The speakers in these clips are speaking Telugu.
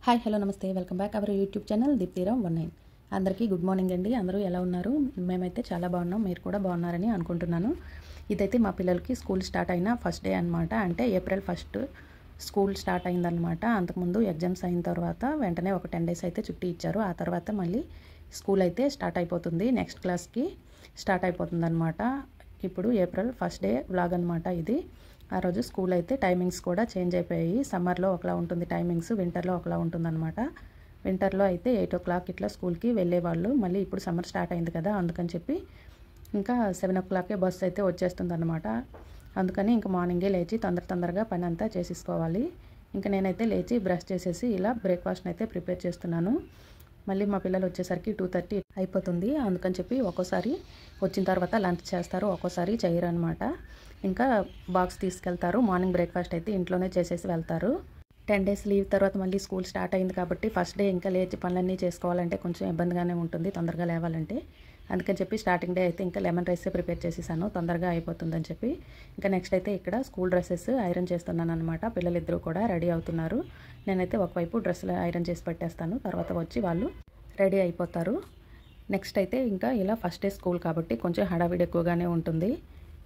హాయ్ హలో నమస్తే welcome back our YouTube channel దీప్తిరామ్19. అందరికీ గుడ్ మార్నింగ్ అండి. అందరూ ఎలా ఉన్నారు? మేమైతే చాలా బాగున్నాం. మీరు కూడా బాగున్నారని అనుకుంటున్నాను. ఇదైతే మా పిల్లలకి స్కూల్ స్టార్ట్ అయిన ఫస్ట్ డే అనమాట. అంటే ఏప్రిల్ 1 స్కూల్ స్టార్ట్ అయిందనమాట. అంతకుముందు ఎగ్జామ్స్ అయిన తర్వాత వెంటనే ఒక 10 days అయితే చుట్టి ఇచ్చారు. ఆ తర్వాత మళ్ళీ స్కూల్ అయితే స్టార్ట్ అయిపోతుంది. నెక్స్ట్ క్లాస్కి స్టార్ట్ అయిపోతుంది అనమాట. ఇప్పుడు ఏప్రిల్ 1 డే వ్లాగ్ అనమాట ఇది. ఆ రోజు స్కూల్ అయితే టైమింగ్స్ కూడా చేంజ్ అయిపోయాయి. సమ్మర్లో ఒకలా ఉంటుంది టైమింగ్స్, వింటర్లో ఒకలా ఉంటుందన్నమాట. వింటర్లో అయితే 8 o'clock ఇట్లా స్కూల్కి వెళ్ళేవాళ్ళు. మళ్ళీ ఇప్పుడు సమ్మర్ స్టార్ట్ అయింది కదా, అందుకని చెప్పి ఇంకా 7 o'clock బస్సు అయితే వచ్చేస్తుంది అనమాట. అందుకని ఇంకా మార్నింగే లేచి తొందరగా పని అంతా చేసేసుకోవాలి. ఇంకా నేనైతే లేచి బ్రష్ చేసేసి ఇలా బ్రేక్ఫాస్ట్ అయితే ప్రిపేర్ చేస్తున్నాను. మళ్ళీ మా పిల్లలు వచ్చేసరికి 2:30 అయిపోతుంది. అందుకని చెప్పి ఒక్కోసారి వచ్చిన తర్వాత లంచ్ చేస్తారు, ఒక్కోసారి చేయరు అనమాట. ఇంకా బాక్స్ తీసుకెళ్తారు. మార్నింగ్ బ్రేక్ఫాస్ట్ అయితే ఇంట్లోనే చేసేసి వెళ్తారు. 10 days లీవ్ తర్వాత మళ్ళీ స్కూల్ స్టార్ట్ అయింది కాబట్టి ఫస్ట్ డే ఇంకా లేచి పనులన్నీ చేసుకోవాలంటే కొంచెం ఇబ్బందిగానే ఉంటుంది, తొందరగా లేవాలంటే. అందుకని చెప్పి స్టార్టింగ్ డే అయితే ఇంకా లెమన్ రైస్ ప్రిపేర్ చేసేసాను, తొందరగా అయిపోతుందని చెప్పి. ఇంకా నెక్స్ట్ అయితే ఇక్కడ స్కూల్ డ్రెస్సెస్ ఐరన్ చేస్తున్నాను అనమాట. పిల్లలిద్దరూ కూడా రెడీ అవుతున్నారు. నేనైతే ఒకవైపు డ్రెస్సులు ఐరన్ చేసి పెట్టేస్తాను, తర్వాత వచ్చి వాళ్ళు రెడీ అయిపోతారు. నెక్స్ట్ అయితే ఇంకా ఇలా ఫస్ట్ డే స్కూల్ కాబట్టి కొంచెం హడావిడి ఎక్కువగానే ఉంటుంది.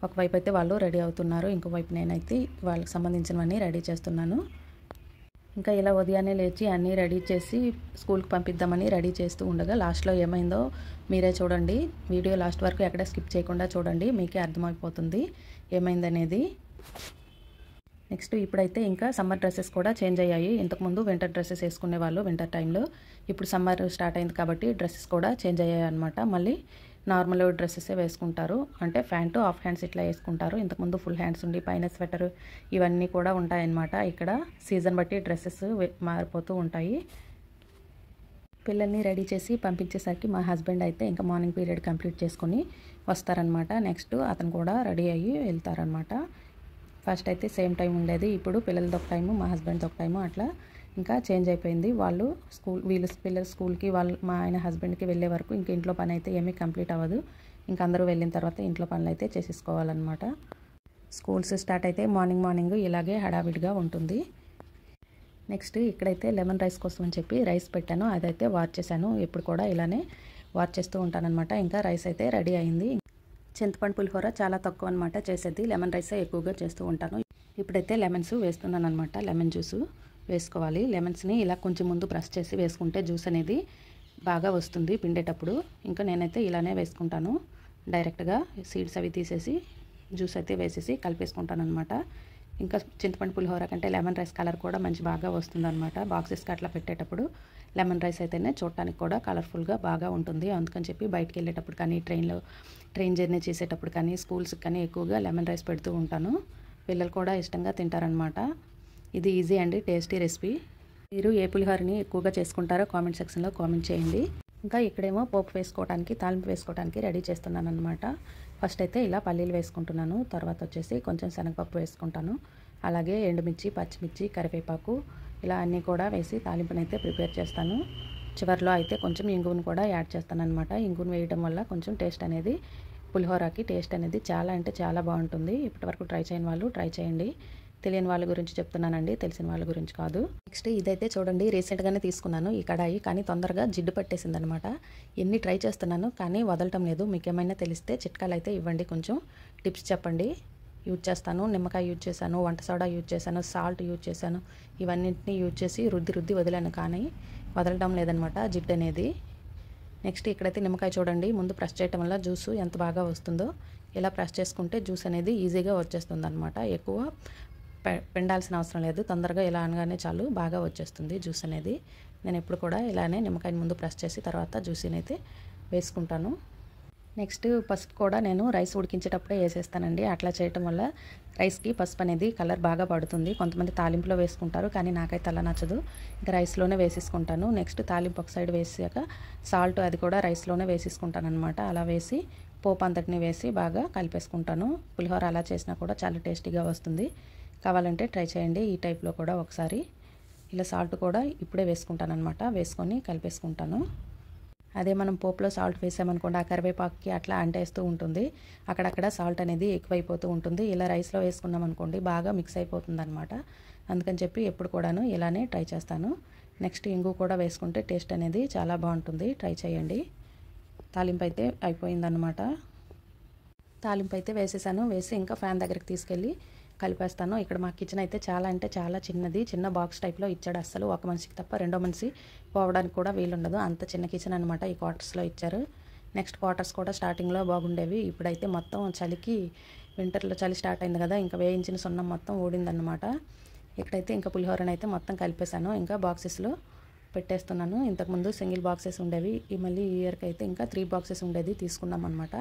ఒకవైపు అయితే వాళ్ళు రెడీ అవుతున్నారు, ఇంకోవైపు నేనైతే వాళ్ళకి సంబంధించినవన్నీ రెడీ చేస్తున్నాను. ఇంకా ఇలా ఉదయాన్నే లేచి అన్నీ రెడీ చేసి స్కూల్కి పంపిద్దామని రెడీ చేస్తూ ఉండగా లాస్ట్లో ఏమైందో మీరే చూడండి. వీడియో లాస్ట్ వరకు ఎక్కడ స్కిప్ చేయకుండా చూడండి, మీకే అర్థమైపోతుంది ఏమైందనేది. నెక్స్ట్ ఇప్పుడైతే ఇంకా సమ్మర్ డ్రెస్సెస్ కూడా చేంజ్ అయ్యాయి. ఇంతకుముందు వింటర్ డ్రెస్సెస్ వేసుకునే వాళ్ళు వింటర్ టైంలో. ఇప్పుడు సమ్మర్ స్టార్ట్ అయింది కాబట్టి డ్రెస్సెస్ కూడా చేంజ్ అయ్యాయి అనమాట. మళ్ళీ నార్మల్ డ్రెస్సెసే వేసుకుంటారు, అంటే ప్యాంటు హాఫ్ హ్యాండ్స్ ఇట్లా వేసుకుంటారు. ఇంతకుముందు ఫుల్ హ్యాండ్స్ ఉండి పైన స్వెటర్ ఇవన్నీ కూడా ఉంటాయన్నమాట. ఇక్కడ సీజన్ బట్టి డ్రెస్సెస్ మారిపోతూ ఉంటాయి. పిల్లల్ని రెడీ చేసి పంపించేసరికి మా హస్బెండ్ అయితే ఇంకా మార్నింగ్ పీరియడ్ కంప్లీట్ చేసుకొని వస్తారనమాట. నెక్స్ట్ అతను కూడా రెడీ అయ్యి వెళ్తారనమాట. ఫస్ట్ అయితే సేమ్ టైం ఉండేది, ఇప్పుడు పిల్లలది ఒక టైము, మా హస్బెండ్ది ఒక టైము, అట్లా ఇంకా చేంజ్ అయిపోయింది. వీళ్ళు పిల్లలు స్కూల్కి మా ఆయన హస్బెండ్కి వెళ్ళే వరకు ఇంక ఇంట్లో పని అయితే ఏమీ కంప్లీట్ అవ్వదు. ఇంక అందరూ వెళ్ళిన తర్వాత ఇంట్లో పనులు అయితే చేసేసుకోవాలన్నమాట. స్కూల్స్ స్టార్ట్ అయితే మార్నింగ్ ఇలాగే హడావిడిగా ఉంటుంది. నెక్స్ట్ ఇక్కడైతే లెమన్ రైస్ కోసం అని చెప్పి రైస్ పెట్టాను, అదైతే వాష్ చేశాను. ఎప్పుడు కూడా ఇలానే వాష్ చేస్తూ ఉంటానన్నమాట. ఇంకా రైస్ అయితే రెడీ అయింది. చింతపండు పులిహోర చాలా తక్కువ అనమాట చేసేది, లెమన్ రైసే ఎక్కువగా చేస్తూ ఉంటాను. ఇప్పుడైతే లెమన్స్ వేస్తున్నాను అనమాట. లెమన్ జ్యూస్ వేసుకోవాలి. లెమన్స్ని ఇలా కొంచెం ముందు బ్రష్ చేసి వేసుకుంటే జ్యూస్ అనేది బాగా వస్తుంది పిండేటప్పుడు. ఇంకా నేనైతే ఇలానే వేసుకుంటాను, డైరెక్ట్గా సీడ్స్ అవి తీసేసి జ్యూస్ అయితే వేసేసి కలిపేసుకుంటాను అనమాట. ఇంకా చింతపండు పులిహోర కంటే లెమన్ రైస్ కలర్ కూడా బాగా వస్తుంది అనమాట. బాక్సెస్కి అట్లా పెట్టేటప్పుడు లెమన్ రైస్ అయితేనే చూడటానికి కూడా కలర్ఫుల్గా బాగా ఉంటుంది. అందుకని చెప్పి బయటికి వెళ్ళేటప్పుడు కానీ ట్రైన్ జర్నీ చేసేటప్పుడు కానీ స్కూల్స్కి కానీ ఎక్కువగా లెమన్ రైస్ పెడుతూ ఉంటాను. పిల్లలు కూడా ఇష్టంగా తింటారనమాట. ఇది ఈజీ అండి, టేస్టీ రెసిపీ. మీరు ఏ పులిహోరని ఎక్కువగా చేసుకుంటారో కామెంట్ సెక్షన్లో కామెంట్ చేయండి. ఇంకా ఇక్కడేమో పోపు వేసుకోవడానికి, తాలింపు వేసుకోవడానికి రెడీ చేస్తున్నాను అనమాట. ఫస్ట్ అయితే ఇలా పల్లీలు వేసుకుంటున్నాను, తర్వాత వచ్చేసి కొంచెం శనగపప్పు వేసుకుంటాను, అలాగే ఎండుమిర్చి, పచ్చిమిర్చి, కరివేపాకు ఇలా అన్నీ కూడా వేసి తాలింపునైతే ప్రిపేర్ చేస్తాను. చివరిలో అయితే కొంచెం ఇంగువను కూడా యాడ్ చేస్తాను అనమాట. ఇంగువను వేయడం వల్ల కొంచెం టేస్ట్ అనేది, పులిహోరకి టేస్ట్ అనేది చాలా అంటే చాలా బాగుంటుంది. ఇప్పటివరకు ట్రై చేయని వాళ్ళు ట్రై చేయండి. తెలియని వాళ్ళ గురించి చెప్తున్నానండి, తెలిసిన వాళ్ళ గురించి కాదు. నెక్స్ట్ ఇదైతే చూడండి, రీసెంట్గానే తీసుకున్నాను ఈ కడాయి, కానీ తొందరగా జిడ్డు పట్టేసింది అనమాట. ఎన్ని ట్రై చేస్తున్నాను కానీ వదలటం లేదు. మీకు ఏమైనా తెలిస్తే చిట్కాలు అయితే ఇవ్వండి, కొంచెం టిప్స్ చెప్పండి. యూజ్ చేస్తాను, నిమ్మకాయ యూజ్ చేశాను, వంట సోడా యూజ్ చేశాను, సాల్ట్ యూజ్ చేశాను. ఇవన్నింటినీ యూజ్ చేసి రుద్ది వదిలాను, కానీ వదలటం లేదనమాట జిడ్డు అనేది. నెక్స్ట్ ఇక్కడైతే నిమ్మకాయ చూడండి, ముందు ప్రెస్ చేయటం వల్ల జ్యూస్ ఎంత బాగా వస్తుందో. ఇలా ప్రెస్ చేసుకుంటే జ్యూస్ అనేది ఈజీగా వచ్చేస్తుంది అనమాట. ఎక్కువ పిండాల్సిన అవసరం లేదు, తొందరగా ఇలా అనగానే చాలు బాగా వచ్చేస్తుంది జ్యూస్ అనేది. నేను ఎప్పుడు కూడా ఇలానే నిమ్మకాయని ముందు ప్రెస్ చేసి తర్వాత జ్యూస్ని అయితే వేసుకుంటాను. నెక్స్ట్ పసుపు కూడా నేను రైస్ ఉడికించేటప్పుడే వేసేస్తానండి. అట్లా చేయటం వల్ల రైస్కి పసుపు అనేది కలర్ బాగా పడుతుంది. కొంతమంది తాలింపులో వేసుకుంటారు, కానీ నాకైతే అలా నచ్చదు. ఇంకా రైస్లోనే వేసేసుకుంటాను. నెక్స్ట్ తాలింపు ఒక సైడ్ వేసాక సాల్ట్ అది కూడా రైస్లోనే వేసేసుకుంటాను అనమాట. అలా వేసి పోపు అంతటిని వేసి బాగా కలిపేసుకుంటాను. పులిహోర అలా చేసినా కూడా చాలా టేస్టీగా వస్తుంది. కావాలంటే ట్రై చేయండి ఈ టైప్లో కూడా ఒకసారి. ఇలా సాల్ట్ కూడా ఇప్పుడే వేసుకుంటాను అనమాట, వేసుకొని కలిపేసుకుంటాను. అదే మనం పోపులో సాల్ట్ వేసామనుకోండి, ఆ కరివేపాకుకి అట్లా అంటేస్తూ ఉంటుంది, అక్కడక్కడ సాల్ట్ అనేది ఎక్కువైపోతూ ఉంటుంది. ఇలా రైస్లో వేసుకున్నాం అనుకోండి బాగా మిక్స్ అయిపోతుంది అనమాట. అందుకని చెప్పి ఎప్పుడు కూడాను ఇలానే ట్రై చేస్తాను. నెక్స్ట్ ఇంగు కూడా వేసుకుంటే టేస్ట్ అనేది చాలా బాగుంటుంది, ట్రై చేయండి. తాలింపు అయితే అయిపోయిందన్నమాట. తాలింపు అయితే వేసేసాను. వేసి ఇంకా ఫ్యాన్ దగ్గరికి తీసుకెళ్ళి కలిపేస్తాను. ఇక్కడ మా కిచెన్ అయితే చాలా అంటే చాలా చిన్నది, చిన్న బాక్స్ టైప్లో ఇచ్చాడు. అస్సలు ఒక మనిషికి తప్ప రెండో మనిషి పోవడానికి కూడా వీలుండదు, అంత చిన్న కిచెన్ అనమాట. ఈ క్వార్టర్స్లో ఇచ్చారు. నెక్స్ట్ క్వార్టర్స్ కూడా స్టార్టింగ్లో బాగుండేవి, ఇప్పుడైతే మొత్తం చలికి వింటర్లో చలి స్టార్ట్ అయింది కదా, ఇంకా వేయించిన సున్నం మొత్తం ఊడిందన్నమాట. ఇక్కడైతే ఇంకా పులిహోరని అయితే మొత్తం కలిపేశాను. ఇంకా బాక్సెస్లో పెట్టేస్తున్నాను. ఇంతకుముందు సింగిల్ బాక్సెస్ ఉండేవి, ఈ మళ్ళీ ఈ ఇయర్కి అయితే ఇంకా 3 బాక్సెస్ ఉండేది తీసుకున్నాం అనమాట.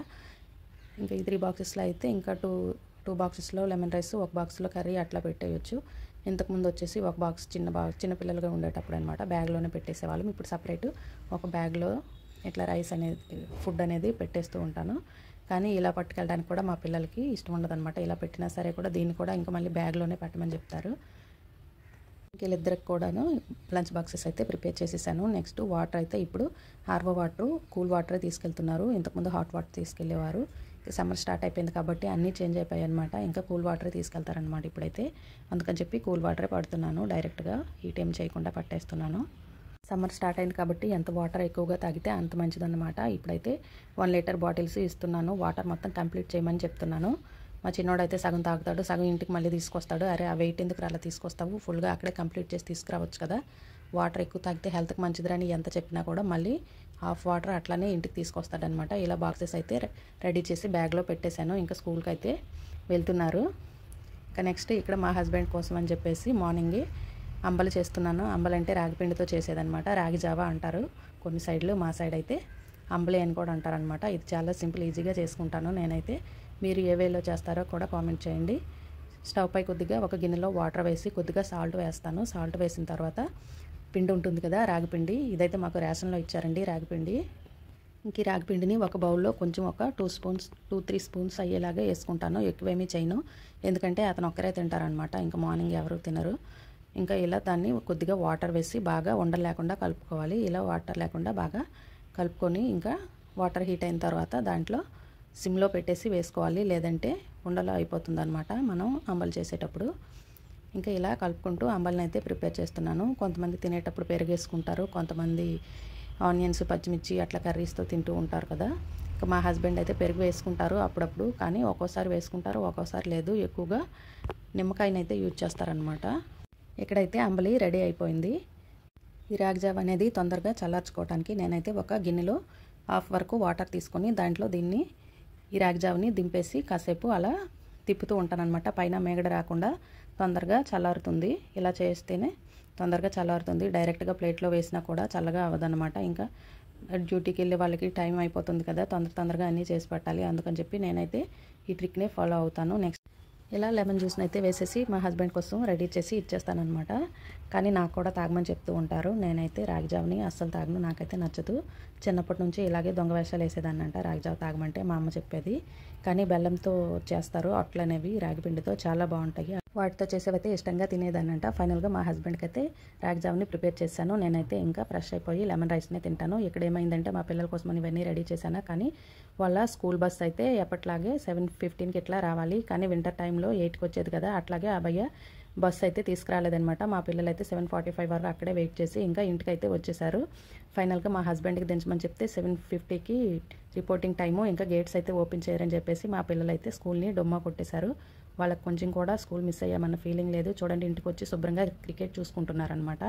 ఇంకా ఈ 3 బాక్సెస్లో అయితే ఇంకా టూ బాక్సెస్లో లెమన్ రైస్, ఒక బాక్స్లో కర్రీ అట్లా పెట్టేయచ్చు. ఇంతకుముందు వచ్చేసి ఒక బాక్స్ చిన్న పిల్లలుగా ఉండేటప్పుడు అనమాట బ్యాగ్లోనే పెట్టేసేవాళ్ళం. ఇప్పుడు సపరేట్ ఒక బ్యాగ్లో ఇట్లా రైస్ అనేది ఫుడ్ అనేది పెట్టేస్తూ ఉంటాను. కానీ ఇలా పట్టుకెళ్ళడానికి కూడా మా పిల్లలకి ఇష్టం ఉండదన్నమాట. ఇలా పెట్టినా సరే కూడా దీన్ని కూడా ఇంకా మళ్ళీ బ్యాగ్లోనే పెట్టమని చెప్తారు. వీళ్ళిద్దరికి కూడాను లంచ్ బాక్సెస్ అయితే ప్రిపేర్ చేసేసాను. నెక్స్ట్ వాటర్ అయితే ఇప్పుడు ఆర్వో వాటర్, కూల్ వాటర్ తీసుకెళ్తున్నారు. ఇంతకుముందు హాట్ వాటర్ తీసుకెళ్ళేవారు. సమ్మర్ స్టార్ట్ అయిపోయింది కాబట్టి అన్నీ చేంజ్ అయిపోయాయి అనమాట. ఇంకా కూల్ వాటర్ తీసుకెళ్తారనమాట ఇప్పుడైతే. అందుకని చెప్పి కూల్ వాటరే పడుతున్నాను, డైరెక్ట్గా హీట్ ఏం చేయకుండా పట్టేస్తున్నాను. సమ్మర్ స్టార్ట్ అయింది కాబట్టి ఎంత వాటర్ ఎక్కువగా తాగితే అంత మంచిదన్నమాట. ఇప్పుడైతే 1 లీటర్ బాటిల్స్ ఇస్తున్నాను. వాటర్ మొత్తం కంప్లీట్ చేయమని చెప్తున్నాను. మా చిన్నోడైతే సగం తాగుతాడు, సగం ఇంటికి మళ్ళీ తీసుకొస్తాడు. అరే ఆ వెయిట్ ఎందుకు అలా తీసుకొస్తావు, ఫుల్గా అక్కడే కంప్లీట్ చేసి తీసుకురావచ్చు కదా, వాటర్ ఎక్కువ తాగితే హెల్త్కి మంచిదని ఎంత చెప్పినా కూడా మళ్ళీ హాఫ్ వాటర్ అట్లానే ఇంటికి తీసుకొస్తాడనమాట. ఇలా బాక్సెస్ అయితే రెడీ చేసి బ్యాగ్లో పెట్టేశాను. ఇంకా స్కూల్కి అయితే వెళ్తున్నారు. ఇంకా నెక్స్ట్ ఇక్కడ మా హస్బెండ్ కోసం అని చెప్పేసి మార్నింగే అంబలి చేస్తున్నాను. అంబలి అంటే రాగిపిండితో చేసేదనమాట, రాగి జావా అంటారు కొన్ని సైడ్లు, మా సైడ్ అయితే అంబలి అని కూడా అంటారనమాట. ఇది చాలా సింపుల్, ఈజీగా చేసుకుంటాను నేనైతే. మీరు ఏ వేలో చేస్తారో కూడా కామెంట్ చేయండి. స్టవ్ పై కొద్దిగా ఒక గిన్నెలో వాటర్ వేసి కొద్దిగా సాల్ట్ వేస్తాను. సాల్ట్ వేసిన తర్వాత పిండి ఉంటుంది కదా రాగిపిండి, ఇదైతే మాకు రేషన్లో ఇచ్చారండి రాగిపిండి. ఇంక ఈ రాగిపిండిని ఒక బౌల్లో కొంచెం ఒక 2-3 స్పూన్స్ అయ్యేలాగా వేసుకుంటాను. ఎక్కువేమీ చేయను, ఎందుకంటే అతను ఒక్కరే తింటారనమాట, ఇంకా మార్నింగ్ ఎవరు తినరు. ఇంకా ఇలా దాన్ని కొద్దిగా వాటర్ వేసి బాగా ఉండలు లేకుండా కలుపుకోవాలి. ఇలా వాటర్ లేకుండా బాగా కలుపుకొని ఇంకా వాటర్ హీట్ అయిన తర్వాత దాంట్లో సిమ్లో పెట్టేసి వేసుకోవాలి, లేదంటే ఉండలు అయిపోతుంది అనమాట మనం అంబలి చేసేటప్పుడు. ఇంకా ఇలా కలుపుకుంటూ అంబలిని అయితే ప్రిపేర్ చేస్తున్నాను. కొంతమంది తినేటప్పుడు పెరిగేసుకుంటారు, కొంతమంది ఆనియన్స్, పచ్చిమిర్చి అట్లా కర్రీస్తో తింటూ ఉంటారు కదా. ఇంకా మా హస్బెండ్ అయితే పెరుగు వేసుకుంటారు అప్పుడప్పుడు, కానీ ఒక్కోసారి వేసుకుంటారు ఒక్కోసారి లేదు. ఎక్కువగా నిమ్మకాయనైతే యూజ్ చేస్తారనమాట. ఇక్కడైతే అంబలి రెడీ అయిపోయింది. ఈ రాగి జావ అనేది తొందరగా చల్లార్చుకోవడానికి నేనైతే ఒక గిన్నెలో హాఫ్ వరకు వాటర్ తీసుకొని దాంట్లో ఈ రాగి జావని దింపేసి కాసేపు అలా తిప్పుతూ ఉంటానన్నమాట. పైన మేగడ రాకుండా తొందరగా చల్లారుతుంది. ఇలా చేస్తేనే తొందరగా చల్లారుతుంది. డైరెక్ట్గా ప్లేట్లో వేసినా కూడా చల్లగా అవ్వదన్నమాట. ఇంకా డ్యూటీకి వెళ్ళే వాళ్ళకి టైం అయిపోతుంది కదా, తొందరగా అన్నీ చేసి పెట్టాలి. అందుకని చెప్పి నేనైతే ఈ ట్రిక్నే ఫాలో అవుతాను. నెక్స్ట్ ఇలా లెమన్ జ్యూస్ని అయితే వేసేసి మా హస్బెండ్ కోసం రెడీ చేసి ఇచ్చేస్తానమాట. కానీ నాకు కూడా తాగమని చెప్తూ ఉంటారు. నేనైతే రాగి జావని అస్సలు తాగను, నాకైతే నచ్చదు. చిన్నప్పటి నుంచి ఇలాగే దొంగ వేషాలు వేసేదాన్నంట, రాగి జావ తాగమంటే మా అమ్మ చెప్పేది. కానీ బెల్లంతో చేస్తారు అట్లనేవి, రాగి పిండితో చాలా బాగుంటాయి. వాటితో చేసేవైతే ఇష్టంగా తినేదాన్నంట. ఫైనల్గా మా హస్బెండ్కి అయితే రాగి జావని ప్రిపేర్ చేశాను. నేనైతే ఇంకా ఫ్రెష్ అయిపోయి లెమన్ రైస్నే తింటాను. ఇక్కడ ఏమైందంటే మా పిల్లల కోసం ఇవన్నీ రెడీ చేశాను, కానీ వాళ్ళ స్కూల్ బస్ అయితే ఎప్పట్లాగే 7:15కి ఇట్లా రావాలి. కానీ వింటర్ టైంలో 8కి వచ్చేది కదా, అట్లాగే అబ్బాయి బస్ అయితే తీసుకురాలేదనమాట. మా పిల్లలు అయితే 7:45 వరకు అక్కడే వెయిట్ చేసి ఇంకా ఇంటికి అయితే వచ్చేసారు. ఫైనల్గా మా హస్బెండ్కి దించమని చెప్తే 7:50కి రిపోర్టింగ్ టైము, ఇంకా గేట్స్ అయితే ఓపెన్ చేయరని చెప్పేసి మా పిల్లలు అయితే స్కూల్ని డొమ్మా కొట్టేశారు. వాళ్ళకి కొంచెం కూడా స్కూల్ మిస్ అయ్యామన్న ఫీలింగ్ లేదు. చూడండి ఇంటికి వచ్చి శుభ్రంగా క్రికెట్ చూసుకుంటున్నారనమాట.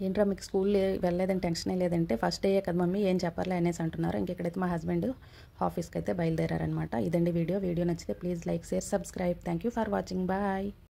ఏంట్రా మీకు స్కూల్ వెళ్ళలేదని టెన్షనే లేదంటే ఫస్ట్ డే కదా మమ్మీ ఏం చెప్పర్లే అనేసి అంటున్నారు. ఇంకెక్కడైతే మా హస్బెండ్ ఆఫీస్కి అయితే బయలుదేరారనమాట. ఇదండి వీడియో నచ్చితే please like, share, subscribe. Thank you for watching. Bye.